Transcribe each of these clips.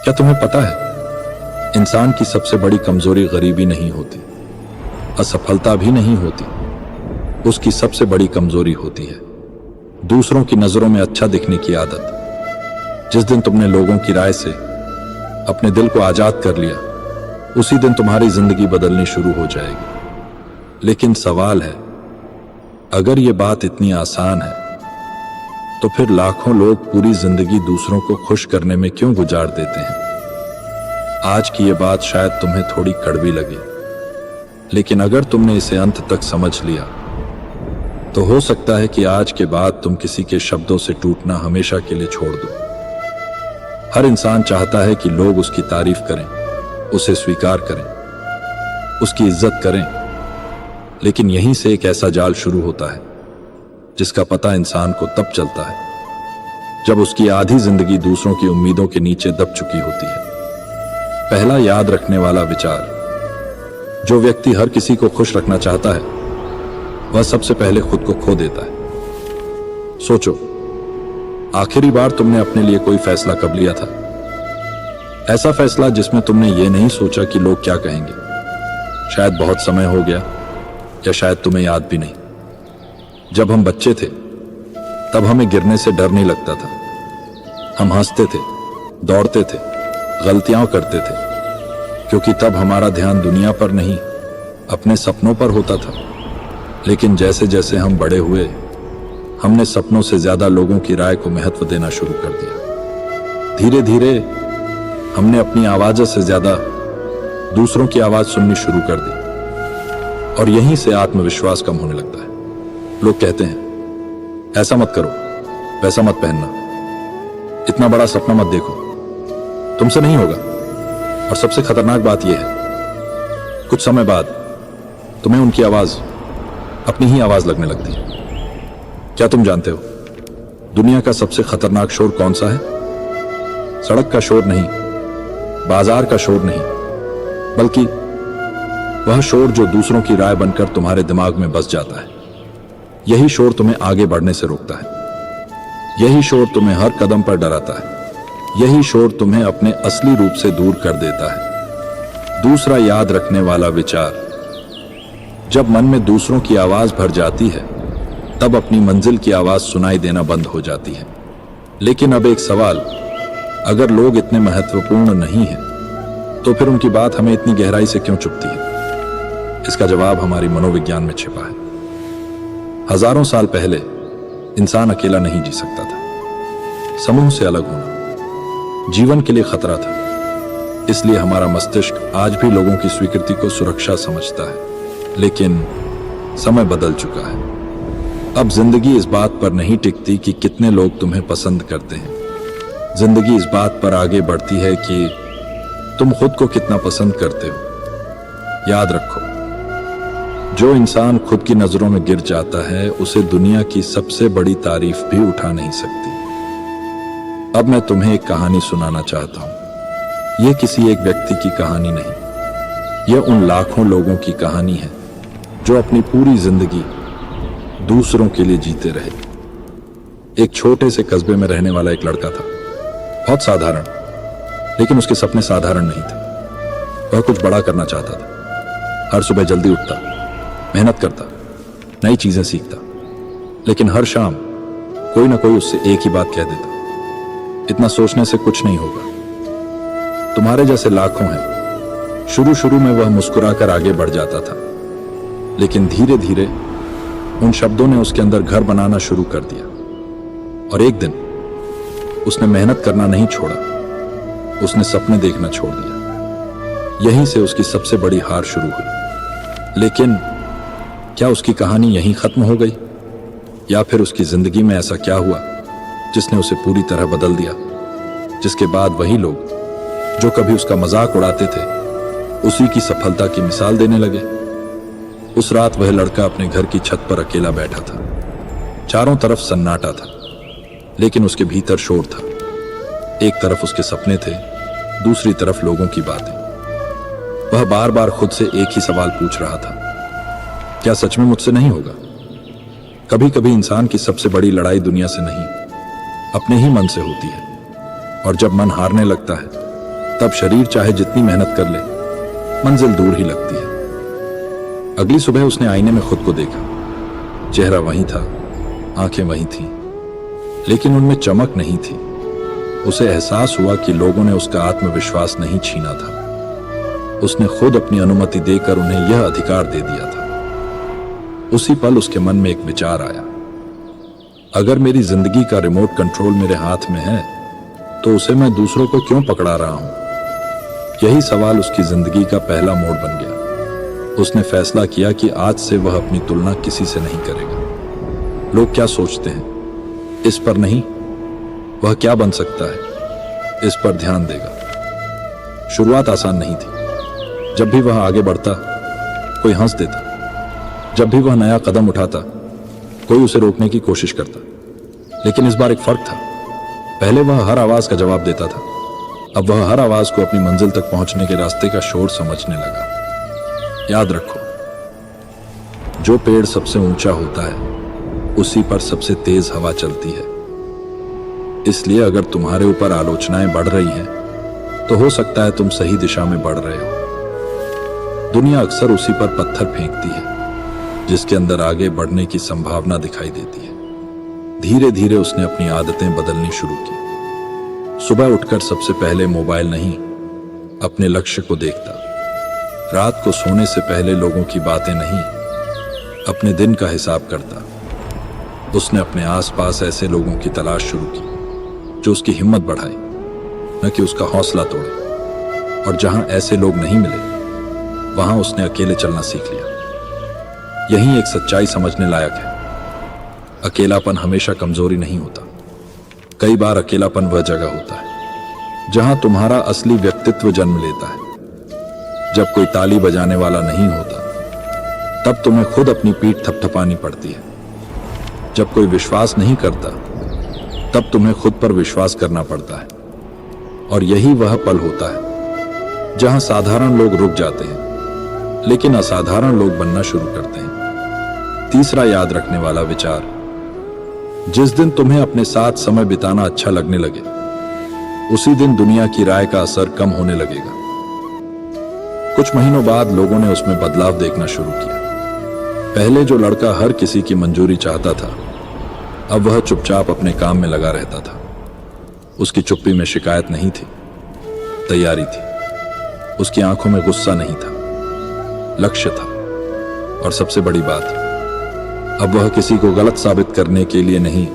क्या तुम्हें पता है, इंसान की सबसे बड़ी कमजोरी गरीबी नहीं होती, असफलता भी नहीं होती। उसकी सबसे बड़ी कमजोरी होती है दूसरों की नजरों में अच्छा दिखने की आदत। जिस दिन तुमने लोगों की राय से अपने दिल को आजाद कर लिया, उसी दिन तुम्हारी जिंदगी बदलनी शुरू हो जाएगी। लेकिन सवाल है, अगर ये बात इतनी आसान है तो फिर लाखों लोग पूरी जिंदगी दूसरों को खुश करने में क्यों गुजार देते हैं? आज की ये बात शायद तुम्हें थोड़ी कड़वी लगे, लेकिन अगर तुमने इसे अंत तक समझ लिया तो हो सकता है कि आज के बाद तुम किसी के शब्दों से टूटना हमेशा के लिए छोड़ दो। हर इंसान चाहता है कि लोग उसकी तारीफ करें, उसे स्वीकार करें, उसकी इज्जत करें, लेकिन यहीं से एक ऐसा जाल शुरू होता है जिसका पता इंसान को तब चलता है जब उसकी आधी जिंदगी दूसरों की उम्मीदों के नीचे दब चुकी होती है। पहला याद रखने वाला विचार, जो व्यक्ति हर किसी को खुश रखना चाहता है वह सबसे पहले खुद को खो देता है। सोचो, आखिरी बार तुमने अपने लिए कोई फैसला कब लिया था? ऐसा फैसला जिसमें तुमने ये नहीं सोचा कि लोग क्या कहेंगे। शायद बहुत समय हो गया, या शायद तुम्हें याद भी नहीं। जब हम बच्चे थे तब हमें गिरने से डर नहीं लगता था। हम हंसते थे, दौड़ते थे, गलतियां करते थे, क्योंकि तब हमारा ध्यान दुनिया पर नहीं अपने सपनों पर होता था। लेकिन जैसे जैसे हम बड़े हुए, हमने सपनों से ज्यादा लोगों की राय को महत्व देना शुरू कर दिया। धीरे धीरे हमने अपनी आवाज से ज्यादा दूसरों की आवाज सुननी शुरू कर दी, और यहीं से आत्मविश्वास कम होने लगता है। लोग कहते हैं, ऐसा मत करो, वैसा मत पहनना, इतना बड़ा सपना मत देखो, तुमसे नहीं होगा। और सबसे खतरनाक बात यह है, कुछ समय बाद तुम्हें उनकी आवाज अपनी ही आवाज लगने लगती है। क्या तुम जानते हो दुनिया का सबसे खतरनाक शोर कौन सा है? सड़क का शोर नहीं, बाजार का शोर नहीं, बल्कि वह शोर जो दूसरों की राय बनकर तुम्हारे दिमाग में बस जाता है। यही शोर तुम्हें आगे बढ़ने से रोकता है। यही शोर तुम्हें हर कदम पर डराता है। यही शोर तुम्हें अपने असली रूप से दूर कर देता है। दूसरा याद रखने वाला विचार, जब मन में दूसरों की आवाज भर जाती है तब अपनी मंजिल की आवाज सुनाई देना बंद हो जाती है। लेकिन अब एक सवाल, अगर लोग इतने महत्वपूर्ण नहीं हैं तो फिर उनकी बात हमें इतनी गहराई से क्यों चुभती है? इसका जवाब हमारी मनोविज्ञान में छिपा है। हजारों साल पहले इंसान अकेला नहीं जी सकता था। समूह से अलग होना जीवन के लिए खतरा था। इसलिए हमारा मस्तिष्क आज भी लोगों की स्वीकृति को सुरक्षा समझता है। लेकिन समय बदल चुका है। अब जिंदगी इस बात पर नहीं टिकती कि कितने लोग तुम्हें पसंद करते हैं। जिंदगी इस बात पर आगे बढ़ती है कि तुम खुद को कितना पसंद करते हो। याद रखो, जो इंसान खुद की नजरों में गिर जाता है उसे दुनिया की सबसे बड़ी तारीफ भी उठा नहीं सकती। अब मैं तुम्हें एक कहानी सुनाना चाहता हूं। यह किसी एक व्यक्ति की कहानी नहीं, यह उन लाखों लोगों की कहानी है जो अपनी पूरी जिंदगी दूसरों के लिए जीते रहे। एक छोटे से कस्बे में रहने वाला एक लड़का था, बहुत साधारण, लेकिन उसके सपने साधारण नहीं थे। वह कुछ बड़ा करना चाहता था। हर सुबह जल्दी उठता, मेहनत करता, नई चीजें सीखता, लेकिन हर शाम कोई ना कोई उससे एक ही बात कह देता, इतना सोचने से कुछ नहीं होगा। तुम्हारे जैसे लाखों हैं। शुरू शुरू में वह मुस्कुराकर आगे बढ़ जाता था, लेकिन धीरे धीरे उन शब्दों ने उसके अंदर घर बनाना शुरू कर दिया। और एक दिन उसने मेहनत करना नहीं छोड़ा, उसने सपने देखना छोड़ दिया। यहीं से उसकी सबसे बड़ी हार शुरू हुई। लेकिन क्या उसकी कहानी यहीं खत्म हो गई, या फिर उसकी जिंदगी में ऐसा क्या हुआ जिसने उसे पूरी तरह बदल दिया, जिसके बाद वही लोग जो कभी उसका मजाक उड़ाते थे उसी की सफलता की मिसाल देने लगे? उस रात वह लड़का अपने घर की छत पर अकेला बैठा था। चारों तरफ सन्नाटा था, लेकिन उसके भीतर शोर था। एक तरफ उसके सपने थे, दूसरी तरफ लोगों की बातें। वह बार बार खुद से एक ही सवाल पूछ रहा था, क्या सच में मुझसे नहीं होगा? कभी कभी इंसान की सबसे बड़ी लड़ाई दुनिया से नहीं, अपने ही मन से होती है। और जब मन हारने लगता है तब शरीर चाहे जितनी मेहनत कर ले, मंजिल दूर ही लगती है। अगली सुबह उसने आईने में खुद को देखा। चेहरा वही था, आंखें वही थीं, लेकिन उनमें चमक नहीं थी। उसे एहसास हुआ कि लोगों ने उसका आत्मविश्वास नहीं छीना था, उसने खुद अपनी अनुमति देकर उन्हें यह अधिकार दे दिया था। उसी पल उसके मन में एक विचार आया, अगर मेरी जिंदगी का रिमोट कंट्रोल मेरे हाथ में है तो उसे मैं दूसरों को क्यों पकड़ा रहा हूं। यही सवाल उसकी जिंदगी का पहला मोड़ बन गया। उसने फैसला किया कि आज से वह अपनी तुलना किसी से नहीं करेगा। लोग क्या सोचते हैं, इस पर नहीं, वह क्या बन सकता है, इस पर ध्यान देगा। शुरुआत आसान नहीं थी। जब भी वह आगे बढ़ता, कोई हंस देता। जब भी वह नया कदम उठाता, कोई उसे रोकने की कोशिश करता। लेकिन इस बार एक फर्क था। पहले वह हर आवाज का जवाब देता था, अब वह हर आवाज को अपनी मंजिल तक पहुंचने के रास्ते का शोर समझने लगा। याद रखो, जो पेड़ सबसे ऊंचा होता है उसी पर सबसे तेज हवा चलती है। इसलिए अगर तुम्हारे ऊपर आलोचनाएं बढ़ रही हैं तो हो सकता है तुम सही दिशा में बढ़ रहे हो। दुनिया अक्सर उसी पर पत्थर फेंकती है जिसके अंदर आगे बढ़ने की संभावना दिखाई देती है। धीरे धीरे उसने अपनी आदतें बदलनी शुरू की। सुबह उठकर सबसे पहले मोबाइल नहीं, अपने लक्ष्य को देखता। रात को सोने से पहले लोगों की बातें नहीं, अपने दिन का हिसाब करता। उसने अपने आसपास ऐसे लोगों की तलाश शुरू की जो उसकी हिम्मत बढ़ाए, न कि उसका हौसला तोड़े। और जहां ऐसे लोग नहीं मिले, वहां उसने अकेले चलना सीख लिया। यही एक सच्चाई समझने लायक है। अकेलापन हमेशा कमजोरी नहीं होता। कई बार अकेलापन वह जगह होता है जहां तुम्हारा असली व्यक्तित्व जन्म लेता है। जब कोई ताली बजाने वाला नहीं होता, तब तुम्हें खुद अपनी पीठ थपथपानी पड़ती है। जब कोई विश्वास नहीं करता, तब तुम्हें खुद पर विश्वास करना पड़ता है। और यही वह पल होता है जहां साधारण लोग रुक जाते हैं, लेकिन असाधारण लोग बनना शुरू करते हैं। तीसरा याद रखने वाला विचार, जिस दिन तुम्हें अपने साथ समय बिताना अच्छा लगने लगे, उसी दिन दुनिया की राय का असर कम होने लगेगा। कुछ महीनों बाद लोगों ने उसमें बदलाव देखना शुरू किया। पहले जो लड़का हर किसी की मंजूरी चाहता था, अब वह चुपचाप अपने काम में लगा रहता था। उसकी चुप्पी में शिकायत नहीं थी, तैयारी थी। उसकी आंखों में गुस्सा नहीं था, लक्ष्य था। और सबसे बड़ी बात, अब वह किसी को गलत साबित करने के लिए नहीं,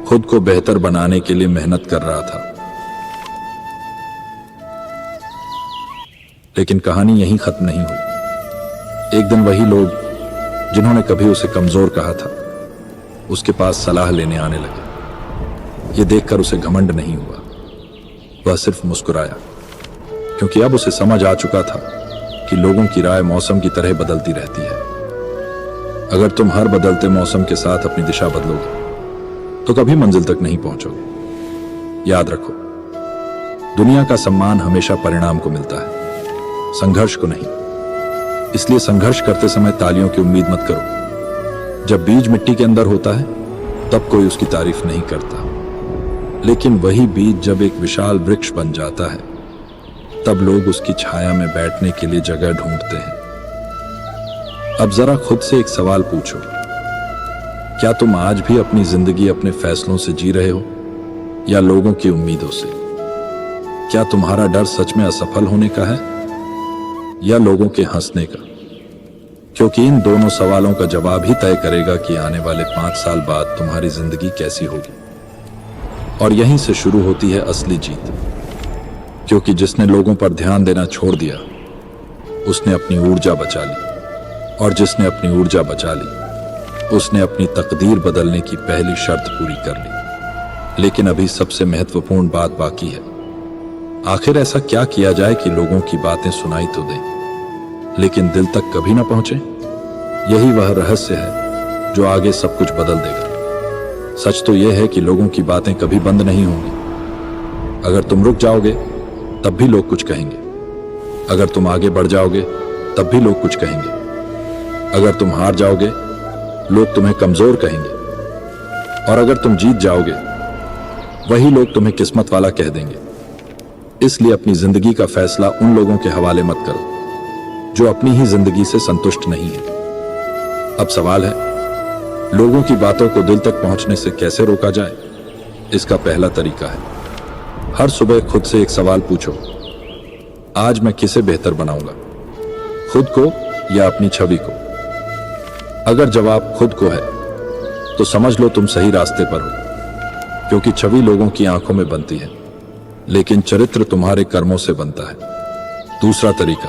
खुद को बेहतर बनाने के लिए मेहनत कर रहा था। लेकिन कहानी यहीं खत्म नहीं हुई। एक दिन वही लोग जिन्होंने कभी उसे कमजोर कहा था, उसके पास सलाह लेने आने लगे। यह देखकर उसे घमंड नहीं हुआ, वह सिर्फ मुस्कुराया, क्योंकि अब उसे समझ आ चुका था कि लोगों की राय मौसम की तरह बदलती रहती है। अगर तुम हर बदलते मौसम के साथ अपनी दिशा बदलोगे तो कभी मंजिल तक नहीं पहुंचोगे। याद रखो, दुनिया का सम्मान हमेशा परिणाम को मिलता है, संघर्ष को नहीं। इसलिए संघर्ष करते समय तालियों की उम्मीद मत करो। जब बीज मिट्टी के अंदर होता है, तब कोई उसकी तारीफ नहीं करता। लेकिन वही बीज जब एक विशाल वृक्ष बन जाता है, तब लोग उसकी छाया में बैठने के लिए जगह ढूंढते हैं। अब जरा खुद से एक सवाल पूछो, क्या तुम आज भी अपनी जिंदगी अपने फैसलों से जी रहे हो या लोगों की उम्मीदों से? क्या तुम्हारा डर सच में असफल होने का है या लोगों के हंसने का? क्योंकि इन दोनों सवालों का जवाब ही तय करेगा कि आने वाले 5 साल बाद तुम्हारी जिंदगी कैसी होगी। और यहीं से शुरू होती है असली जीत, क्योंकि जिसने लोगों पर ध्यान देना छोड़ दिया, उसने अपनी ऊर्जा बचा ली। और जिसने अपनी ऊर्जा बचा ली, उसने अपनी तकदीर बदलने की पहली शर्त पूरी कर ली। लेकिन अभी सबसे महत्वपूर्ण बात बाकी है। आखिर ऐसा क्या किया जाए कि लोगों की बातें सुनाई तो दें, लेकिन दिल तक कभी ना पहुंचे? यही वह रहस्य है जो आगे सब कुछ बदल देगा। सच तो यह है कि लोगों की बातें कभी बंद नहीं होंगी। अगर तुम रुक जाओगे, तब भी लोग कुछ कहेंगे। अगर तुम आगे बढ़ जाओगे, तब भी लोग कुछ कहेंगे। अगर तुम हार जाओगे, लोग तुम्हें कमजोर कहेंगे। और अगर तुम जीत जाओगे, वही लोग तुम्हें किस्मत वाला कह देंगे। इसलिए अपनी जिंदगी का फैसला उन लोगों के हवाले मत करो जो अपनी ही जिंदगी से संतुष्ट नहीं है। अब सवाल है, लोगों की बातों को दिल तक पहुंचने से कैसे रोका जाए? इसका पहला तरीका है, हर सुबह खुद से एक सवाल पूछो, आज मैं किसे बेहतर बनाऊंगा, खुद को या अपनी छवि को? अगर जवाब खुद को है तो समझ लो तुम सही रास्ते पर हो, क्योंकि छवि लोगों की आंखों में बनती है लेकिन चरित्र तुम्हारे कर्मों से बनता है। दूसरा तरीका,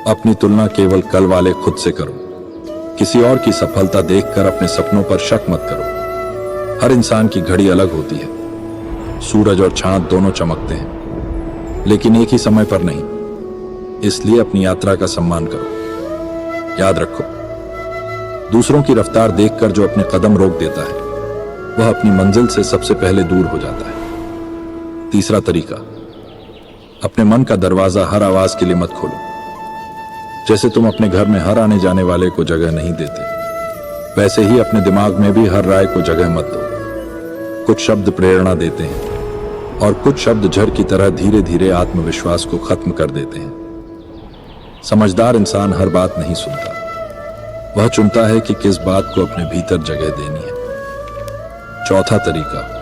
अपनी तुलना केवल कल वाले खुद से करो। किसी और की सफलता देखकर अपने सपनों पर शक मत करो। हर इंसान की घड़ी अलग होती है, सूरज और चांद दोनों चमकते हैं लेकिन एक ही समय पर नहीं। इसलिए अपनी यात्रा का सम्मान करो। याद रखो, दूसरों की रफ्तार देखकर जो अपने कदम रोक देता है वह अपनी मंजिल से सबसे पहले दूर हो जाता है। तीसरा तरीका, अपने मन का दरवाजा हर आवाज के लिए मत खोलो। जैसे तुम अपने घर में हर आने जाने वाले को जगह नहीं देते, वैसे ही अपने दिमाग में भी हर राय को जगह मत दो। कुछ शब्द प्रेरणा देते हैं और कुछ शब्द झड़ की तरह धीरे धीरे आत्मविश्वास को खत्म कर देते हैं। समझदार इंसान हर बात नहीं सुनता, वह चुनता है कि किस बात को अपने भीतर जगह देनी है। चौथा तरीका,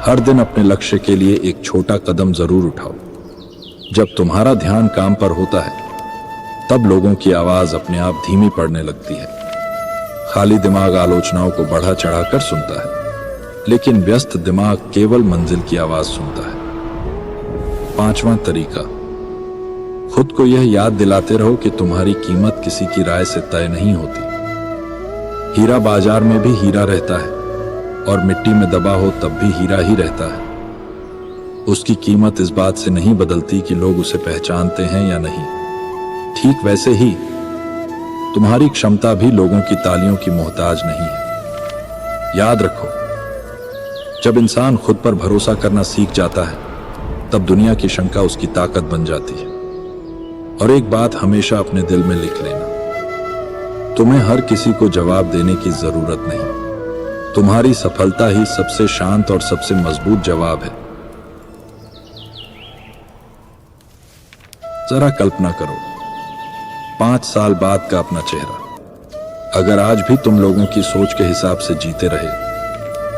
हर दिन अपने लक्ष्य के लिए एक छोटा कदम जरूर उठाओ। जब तुम्हारा ध्यान काम पर होता है तब लोगों की आवाज अपने आप धीमी पड़ने लगती है। खाली दिमाग आलोचनाओं को बढ़ा चढ़ाकर सुनता है लेकिन व्यस्त दिमाग केवल मंजिल की आवाज सुनता है। पांचवा तरीका, खुद को यह याद दिलाते रहो कि तुम्हारी कीमत किसी की राय से तय नहीं होती। हीरा बाजार में भी हीरा रहता है और मिट्टी में दबा हो तब भी हीरा ही रहता है। उसकी कीमत इस बात से नहीं बदलती कि लोग उसे पहचानते हैं या नहीं। ठीक वैसे ही तुम्हारी क्षमता भी लोगों की तालियों की मोहताज नहीं है। याद रखो, जब इंसान खुद पर भरोसा करना सीख जाता है तब दुनिया की शंका उसकी ताकत बन जाती है। और एक बात हमेशा अपने दिल में लिख लेना, तुम्हें हर किसी को जवाब देने की जरूरत नहीं। तुम्हारी सफलता ही सबसे शांत और सबसे मजबूत जवाब है। जरा कल्पना करो, 5 साल बाद का अपना चेहरा। अगर आज भी तुम लोगों की सोच के हिसाब से जीते रहे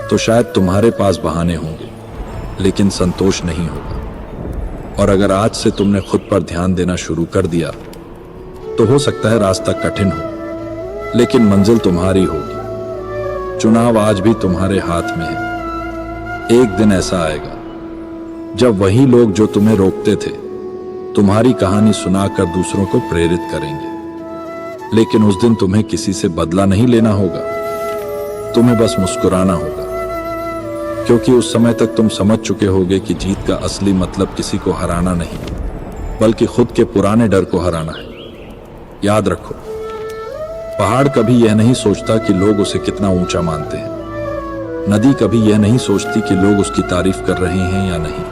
तो शायद तुम्हारे पास बहाने होंगे लेकिन संतोष नहीं होगा। और अगर आज से तुमने खुद पर ध्यान देना शुरू कर दिया तो हो सकता है रास्ता कठिन हो लेकिन मंजिल तुम्हारी होगी। चुनाव आज भी तुम्हारे हाथ में है। एक दिन ऐसा आएगा जब वही लोग जो तुम्हें रोकते थे तुम्हारी कहानी सुनाकर दूसरों को प्रेरित करेंगे। लेकिन उस दिन तुम्हें किसी से बदला नहीं लेना होगा, तुम्हें बस मुस्कुराना होगा, क्योंकि उस समय तक तुम समझ चुके होगे कि जीत का असली मतलब किसी को हराना नहीं बल्कि खुद के पुराने डर को हराना है। याद रखो, पहाड़ कभी यह नहीं सोचता कि लोग उसे कितना ऊंचा मानते हैं। नदी कभी यह नहीं सोचती कि लोग उसकी तारीफ कर रहे हैं या नहीं।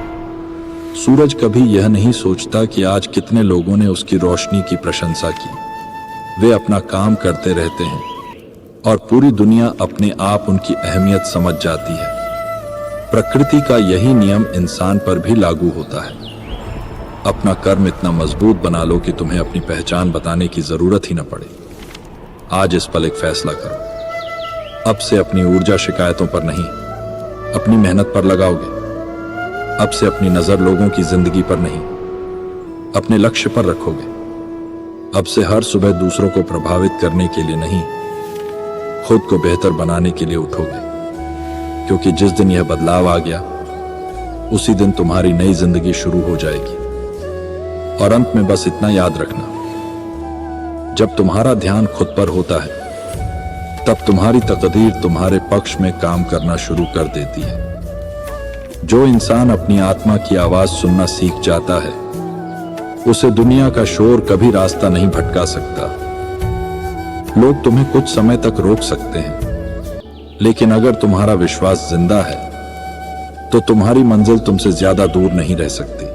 सूरज कभी यह नहीं सोचता कि आज कितने लोगों ने उसकी रोशनी की प्रशंसा की। वे अपना काम करते रहते हैं और पूरी दुनिया अपने आप उनकी अहमियत समझ जाती है। प्रकृति का यही नियम इंसान पर भी लागू होता है। अपना कर्म इतना मजबूत बना लो कि तुम्हें अपनी पहचान बताने की जरूरत ही न पड़े। आज इस पल एक फैसला करो, अब से अपनी ऊर्जा शिकायतों पर नहीं अपनी मेहनत पर लगाओगे। अब से अपनी नजर लोगों की जिंदगी पर नहीं अपने लक्ष्य पर रखोगे। अब से हर सुबह दूसरों को प्रभावित करने के लिए नहीं खुद को बेहतर बनाने के लिए उठोगे, क्योंकि जिस दिन यह बदलाव आ गया उसी दिन तुम्हारी नई जिंदगी शुरू हो जाएगी। और अंत में बस इतना याद रखना, जब तुम्हारा ध्यान खुद पर होता है तब तुम्हारी तकदीर तुम्हारे पक्ष में काम करना शुरू कर देती है। जो इंसान अपनी आत्मा की आवाज सुनना सीख जाता है उसे दुनिया का शोर कभी रास्ता नहीं भटका सकता। लोग तुम्हें कुछ समय तक रोक सकते हैं, लेकिन अगर तुम्हारा विश्वास जिंदा है तो तुम्हारी मंजिल तुमसे ज्यादा दूर नहीं रह सकती।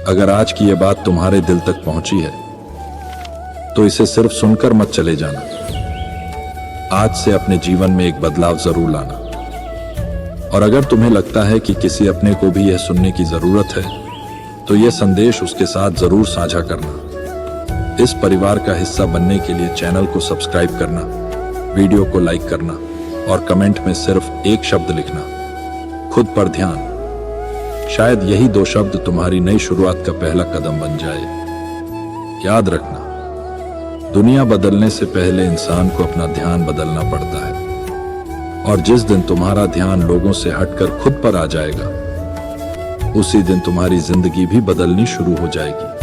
अगर आज की यह बात तुम्हारे दिल तक पहुंची है तो इसे सिर्फ सुनकर मत चले जाना। आज से अपने जीवन में एक बदलाव जरूर लाना और अगर तुम्हें लगता है कि किसी अपने को भी यह सुनने की जरूरत है तो यह संदेश उसके साथ जरूर साझा करना। इस परिवार का हिस्सा बनने के लिए चैनल को सब्सक्राइब करना, वीडियो को लाइक करना और कमेंट में सिर्फ एक शब्द लिखना, खुद पर ध्यान। शायद यही 2 शब्द तुम्हारी नई शुरुआत का पहला कदम बन जाए। याद रखना, दुनिया बदलने से पहले इंसान को अपना ध्यान बदलना पड़ता है, और जिस दिन तुम्हारा ध्यान लोगों से हटकर खुद पर आ जाएगा, उसी दिन तुम्हारी जिंदगी भी बदलनी शुरू हो जाएगी।